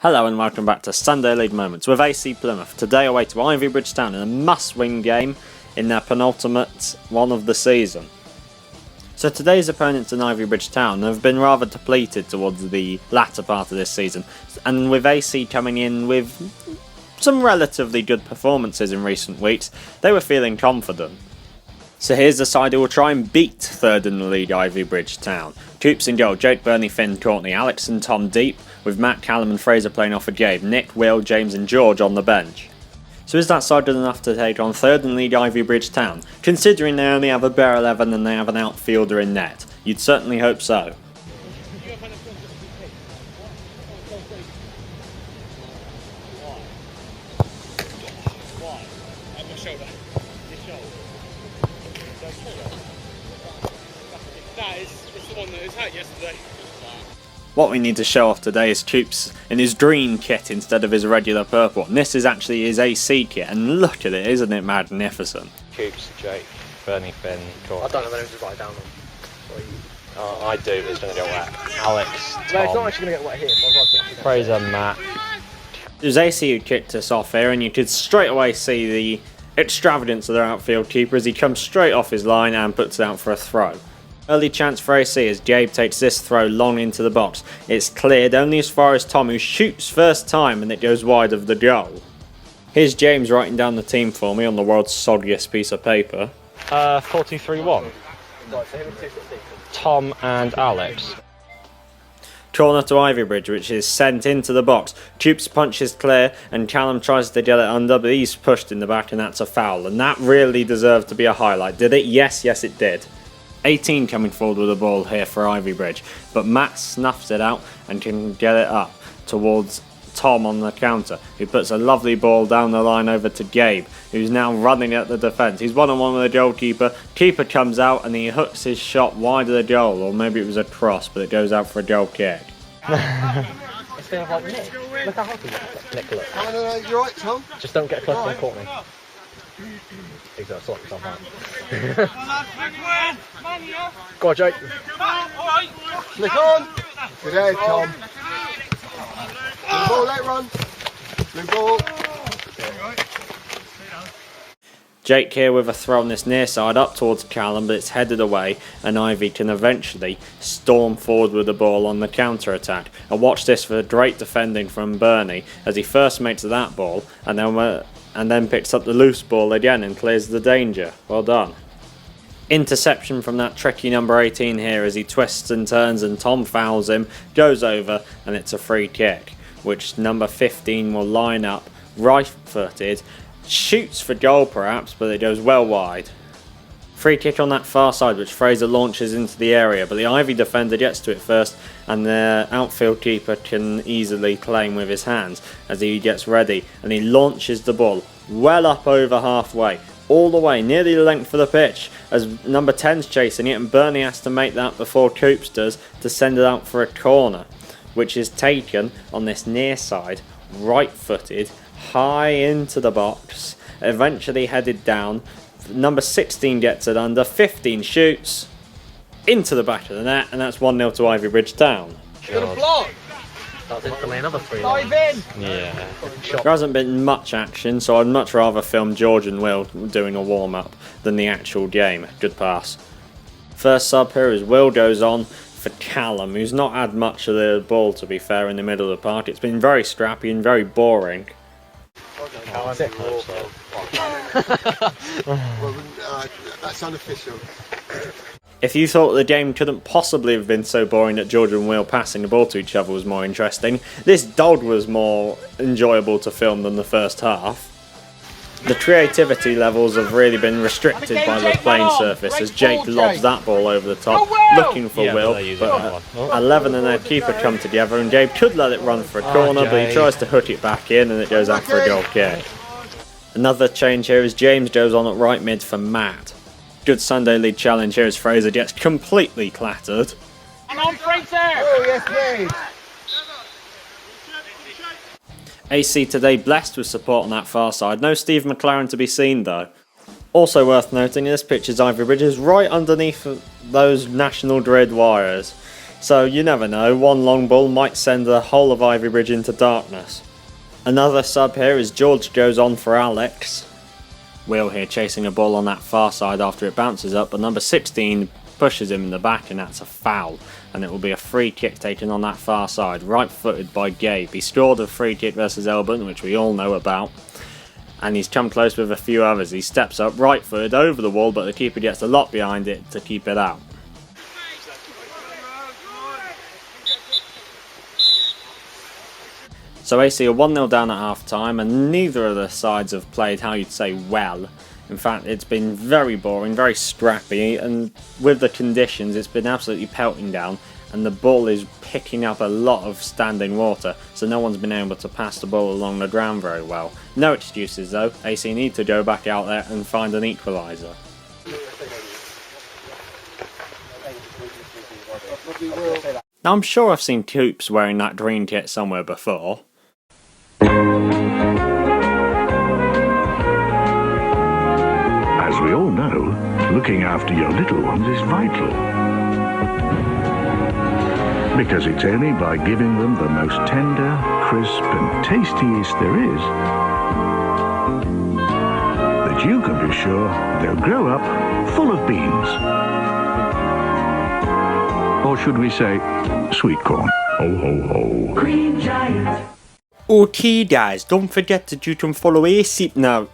Hello and welcome back to Sunday League Moments with AC Plymouth. Today away to Ivybridge Town in a must-win game in their penultimate one of the season. So today's opponents in Ivybridge Town have been rather depleted towards the latter part of this season, and with AC coming in with some relatively good performances in recent weeks, they were feeling confident. So here's the side who will try and beat third in the league Ivybridge Town. Coops in goal, Jake, Bernie, Finn, Courtney, Alex and Tom deep, with Matt, Callum and Fraser playing off for Gabe, Nick, Will, James and George on the bench. So is that side good enough to take on third in the league Ivybridge Town, considering they only have a bare 11 and they have an outfielder in net? You'd certainly hope so. What we need to show off today is Coops in his green kit instead of his regular purple. And this is actually his AC kit, and look at it, isn't it magnificent? Coops, Jake, Bernie, Finn, Courtney. I don't know whether to write it down. Oh, I do, but it's going to get wet. Alex, Tom, No, it's not actually going to get wet here. So I'll write it. Fraser, Matt. It was AC who kicked us off here, and you could straight away see the extravagance of their outfield keeper as he comes straight off his line and puts it out for a throw. Early chance for AC as Gabe takes this throw long into the box. It's cleared only as far as Tom, who shoots first time and it goes wide of the goal. Here's James writing down the team for me on the world's soggiest piece of paper. 4-2-3-1. Tom and Alex. Corner to Ivybridge, which is sent into the box. Coops punches clear and Callum tries to get it under, but he's pushed in the back and that's a foul. And that really deserved to be a highlight, did it? Yes, it did. 18 coming forward with the ball here for Ivybridge, but Matt snuffs it out and can get it up towards Tom on the counter, who puts a lovely ball down the line over to Gabe, who's now running at the defence. He's one-on-one with the goalkeeper. Keeper comes out and he hooks his shot wide of the goal, or maybe it was a cross, but it goes out for a goal kick. It's going to like Nick. Look how happy Nick looks. No, you're right, Tom. Just don't get close to Courtney. Exactly, sort yourself out. Go on, Jake. Flick on. Good head, Tom. Blue ball, let run. Blue ball. Jake here with a throw on this near side up towards Callum, but it's headed away and Ivy can eventually storm forward with the ball on the counter attack. And watch this for great defending from Bernie as he first makes that ball and then picks up the loose ball again and clears the danger. Well done. Interception from that tricky number 18 here as he twists and turns and Tom fouls him, goes over and it's a free kick, which number 15 will line up right-footed, shoots for goal perhaps, but it goes well wide. Free kick on that far side which Fraser launches into the area, but the Ivy defender gets to it first and the outfield keeper can easily claim with his hands as he gets ready and he launches the ball well up over halfway, all the way nearly the length of the pitch as number 10's chasing it, and Bernie has to make that before Coops does to send it out for a corner, which is taken on this near side, right-footed, high into the box, eventually headed down. Number 16 gets it under, 15 shoots into the back of the net, and that's 1-0 to Ivybridge Town. That's instantly another 3. Yeah. There hasn't been much action, so I'd much rather film George and Will doing a warm-up than the actual game. Good pass. First sub here is Will goes on for Callum, who's not had much of the ball, to be fair, in the middle of the park. It's been very scrappy and very boring. That's unofficial. If you thought the game couldn't possibly have been so boring that George and Will passing the ball to each other was more interesting, this dog was more enjoyable to film than the first half. The creativity levels have really been restricted by the playing surface as Jake lobs that ball over the top, looking for Will, but 11 and their keeper come together and Gabe could let it run for a corner, but he tries to hook it back in and it goes out for a goal kick. Another change here as James goes on at right mid for Matt. Good Sunday League challenge here as Fraser gets completely clattered. Come on, Fraser! Oh, yes, please. AC today blessed with support on that far side. No Steve McLaren to be seen though. Also worth noting, this pitch is Ivybridge is right underneath those National Grid wires. So you never know, one long ball might send the whole of Ivybridge into darkness. Another sub here is George goes on for Alex. Will here chasing a ball on that far side after it bounces up, but number 16 pushes him in the back and that's a foul. And it will be a free kick taken on that far side, right footed by Gabe. He scored a free kick versus Elburn, which we all know about. And he's come close with a few others. He steps up right footed over the wall, but the keeper gets a lot behind it to keep it out. So AC are 1-0 down at half time, and neither of the sides have played how you'd say well. In fact, it's been very boring, very scrappy, and with the conditions it's been absolutely pelting down, and the ball is picking up a lot of standing water, so no one's been able to pass the ball along the ground very well. No excuses though, AC need to go back out there and find an equaliser. Now I'm sure I've seen Coops wearing that green kit somewhere before. As we all know, looking after your little ones is vital. Because it's only by giving them the most tender, crisp and tastiest there is that you can be sure they'll grow up full of beans. Or should we say, sweet corn. Ho ho ho. Green Giant. Okay guys, don't forget that you can follow AC... No,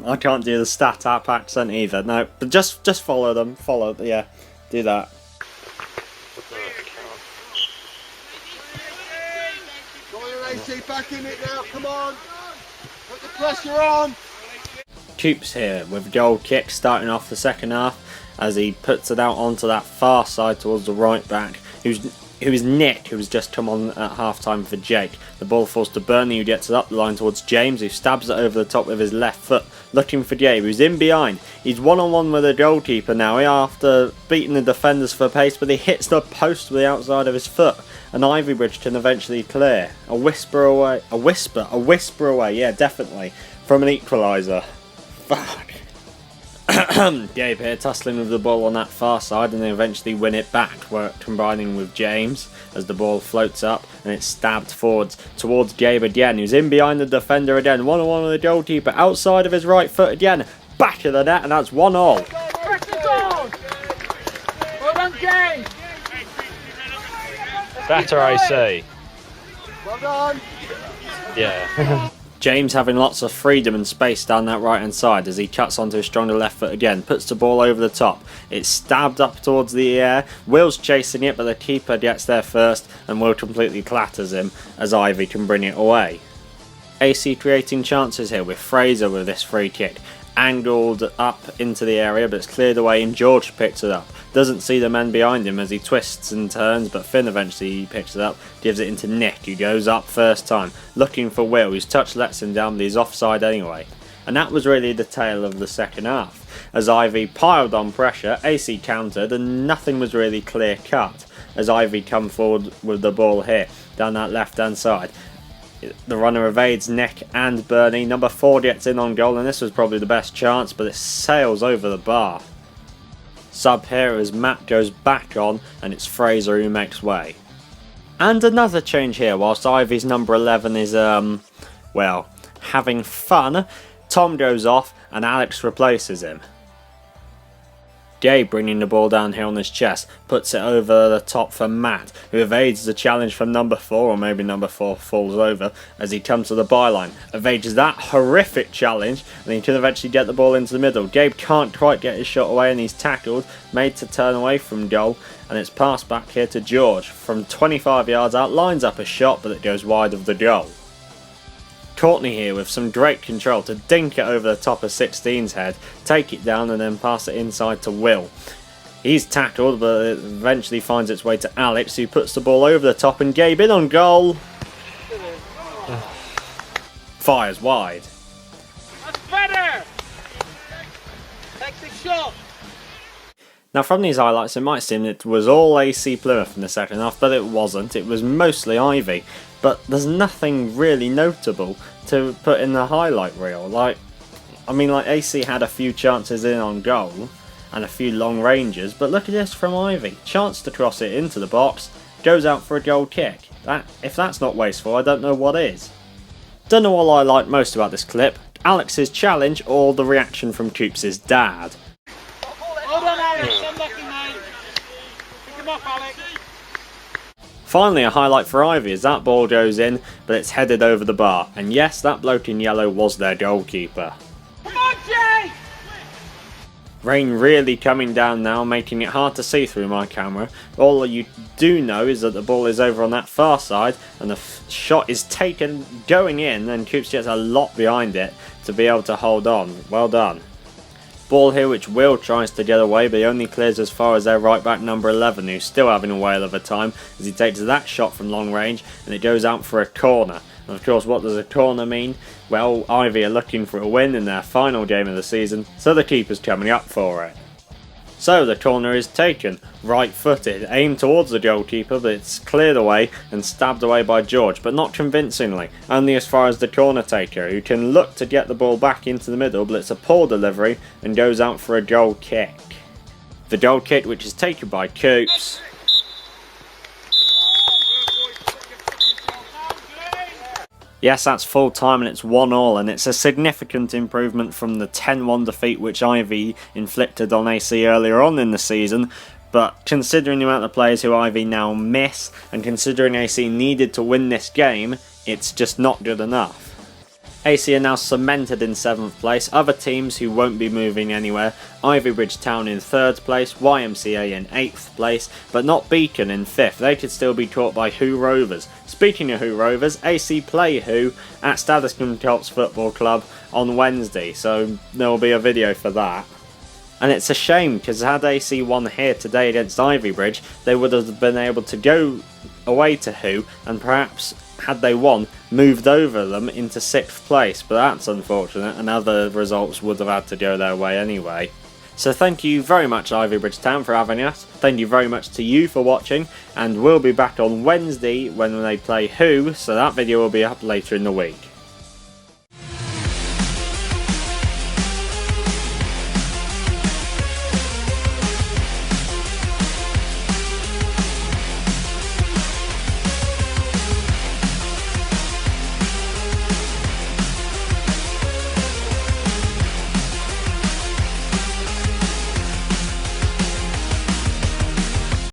I can't do the stat app accent either, no, but just follow them, yeah, do that. Go on, AC, back in it now, come on! Put the pressure on! Coops here with goal kick starting off the second half as he puts it out onto that far side towards the right back, who is Nick, who has just come on at half time for Jake. The ball falls to Bernie, who gets it up the line towards James, who stabs it over the top with his left foot, looking for Gabe, who's in behind. He's one-on-one with the goalkeeper now after beating the defenders for pace, but he hits the post with the outside of his foot, and Ivybridge can eventually clear. A whisper away, yeah, definitely, from an equaliser. Fuck. Gabe here tussling with the ball on that far side, and they eventually win it back, combining with James as the ball floats up and it's stabbed forwards towards Gabe again, who's in behind the defender again, one-on-one with the goalkeeper outside of his right foot again, back of the net, and that's 1-1. Better AC. Well done! Yeah. James having lots of freedom and space down that right hand side as he cuts onto his stronger left foot again, puts the ball over the top. It's stabbed up towards the air, Will's chasing it, but the keeper gets there first and Will completely clatters him as Ivy can bring it away. AC creating chances here with Fraser with this free kick, angled up into the area but it's cleared away and George picks it up. Doesn't see the men behind him as he twists and turns, but Finn eventually picks it up, gives it into Nick, who goes up first time, looking for Will, whose touch lets him down but he's offside anyway. And that was really the tale of the second half. As Ivy piled on pressure, AC countered and nothing was really clear cut as Ivy come forward with the ball here, down that left hand side. The runner evades Nick and Bernie. Number 4 gets in on goal, and this was probably the best chance, but it sails over the bar. Sub here as Matt goes back on, and it's Fraser who makes way. And another change here, whilst Ivy's number 11 is, well, having fun. Tom goes off, and Alex replaces him. Gabe bringing the ball down here on his chest, puts it over the top for Matt, who evades the challenge from number 4, or maybe number 4 falls over as he comes to the byline. Evades that horrific challenge, and he can eventually get the ball into the middle. Gabe can't quite get his shot away and he's tackled, made to turn away from goal, and it's passed back here to George. From 25 yards out, lines up a shot, but it goes wide of the goal. Courtney here with some great control to dink it over the top of 16's head, take it down and then pass it inside to Will. He's tackled, but it eventually finds its way to Alex, who puts the ball over the top, and Gabe in on goal. Fires wide. That's better! Takes the shot! Now from these highlights it might seem it was all AC Plymouth in the second half, but it wasn't. It was mostly Ivy. But there's nothing really notable to put in the highlight reel. Like AC had a few chances in on goal, and a few long ranges, but look at this from Ivy. Chance to cross it into the box, goes out for a goal kick. If that's not wasteful, I don't know what is. Don't know what I like most about this clip, Alex's challenge or the reaction from Coops' dad. Hold on, Alex, I'm looking, mate. Pick him up, Alex. Finally, a highlight for Ivy as that ball goes in, but it's headed over the bar. And yes, that bloke in yellow was their goalkeeper. Come on, Jay! Rain really coming down now, making it hard to see through my camera. All you do know is that the ball is over on that far side, and the shot is taken going in, and Coops gets a lot behind it to be able to hold on. Well done. Ball here which Will tries to get away, but he only clears as far as their right back number 11, who's still having a whale of a time as he takes that shot from long range and it goes out for a corner. And of course, what does a corner mean? Well, Ivy are looking for a win in their final game of the season, so the keeper's coming up for it. So the corner is taken, right footed, aimed towards the goalkeeper, but it's cleared away and stabbed away by George, but not convincingly, only as far as the corner taker, who can look to get the ball back into the middle, but it's a poor delivery and goes out for a goal kick. The goal kick, which is taken by Coops. Yes, that's full time and it's 1-1, and it's a significant improvement from the 10-1 defeat which Ivy inflicted on AC earlier on in the season, but considering the amount of players who Ivy now miss, and considering AC needed to win this game, it's just not good enough. AC are now cemented in 7th place, other teams who won't be moving anywhere, Ivybridge Town in 3rd place, YMCA in 8th place, but not Beacon in 5th, they could still be caught by Who Rovers. Speaking of Who Rovers, AC play Who at Stadiscombe Colts Football Club on Wednesday, so there will be a video for that. And it's a shame, because had AC won here today against Ivybridge, they would have been able to go away to Who, and perhaps, had they won, moved over them into 6th place, but that's unfortunate, and other results would have had to go their way anyway. So thank you very much Ivybridge Town for having us, thank you very much to you for watching, and we'll be back on Wednesday when they play Who, so that video will be up later in the week.